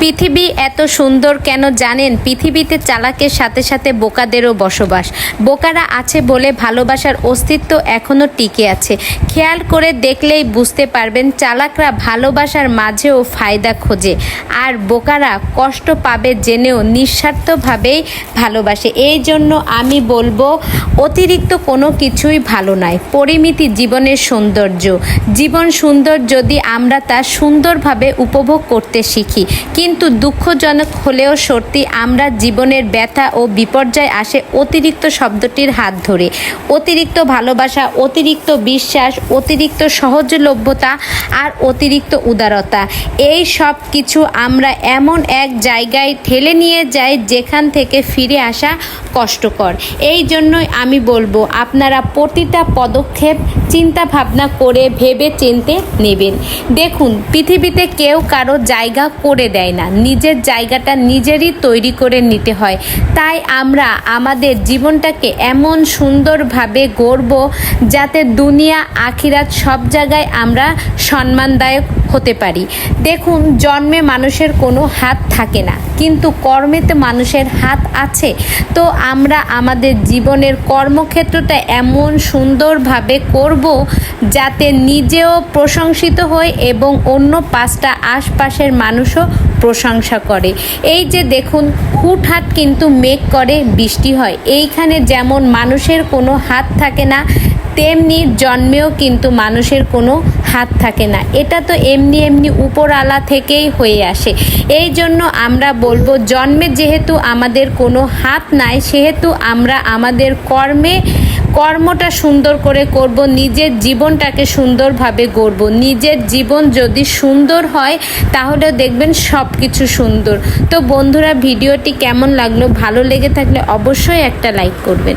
পৃথিবী এত সুন্দর কেন জানেন? পৃথিবীতে চালাকের সাথে সাথে বোকাদেরও বসবাস। বোকারা আছে বলে ভালোবাসার অস্তিত্ব এখনও টিকে আছে। খেয়াল করে দেখলেই বুঝতে পারবেন, চালাকরা ভালোবাসার মাঝেও ফায়দা খোঁজে, আর বোকারা কষ্ট পাবে জেনেও নিঃস্বার্থভাবেই ভালোবাসে। এই জন্য আমি বলবো, অতিরিক্ত কোনো কিছুই ভালো নয়। পরিমিতি জীবনের সৌন্দর্য। জীবন সুন্দর যদি আমরা তা সুন্দরভাবে উপভোগ করতে শিখি। কিন্তু দুঃখজনক হলেও সত্যি, আমরা জীবনের ব্যথা ও বিপর্যয় আসে অতিরিক্ত শব্দটির হাত ধরে। অতিরিক্ত ভালোবাসা, অতিরিক্ত বিশ্বাস, অতিরিক্ত সহজলভ্যতা আর অতিরিক্ত উদারতা, এই সব কিছু আমরা এমন এক জায়গায় ঠেলে নিয়ে যাই যেখান থেকে ফিরে আসা কষ্টকর। এই জন্যই আমি বলবো, আপনারা প্রতিটা পদক্ষেপ চিন্তা ভাবনা করে ভেবে চিন্তে নেবেন। দেখুন, পৃথিবীতে কেউ কারো জায়গা করে দেয় না, নিজের জায়গাটা নিজেরই তৈরি করে নিতে হয়। তাই আমরা আমাদের জীবনটাকে এমন সুন্দরভাবে গড়ব যাতে দুনিয়া আখিরাত সব জায়গায় আমরা সম্মানদায়ক হতে পারি। দেখুন, জন্মে মানুষের কোনো হাত থাকে না, কিন্তু কর্মেতে মানুষের হাত আছে। তো আমরা আমাদের জীবনের কর্মক্ষেত্রটা এমন সুন্দরভাবে করব যাতে নিজেও প্রশংসিত হই এবং অন্য পাঁচটা আশপাশের মানুষও প্রশংসা করে। এই যে দেখুন, হুটহাট কিন্তু মেঘ করে বৃষ্টি হয়। এইখানে যেমন মানুষের কোনো হাত থাকে না, তেমনি জন্মেও কিন্তু মানুষের কোনো হাত থাকে না। এটা তো এমনি এমনি উপরওয়ালা থেকেই হয়ে আসে। এই জন্য আমরা বলবো, জন্মে যেহেতু আমাদের কোনো হাত নাই, সেহেতু আমরা আমাদের কর্মটা সুন্দর করে করব, নিজের জীবনটাকে সুন্দরভাবে গড়ব। নিজের জীবন যদি সুন্দর হয় তাহলে দেখবেন সব কিছু সুন্দর। তো বন্ধুরা, ভিডিওটি কেমন লাগলো? ভালো লেগে থাকলে অবশ্যই একটা লাইক করবেন।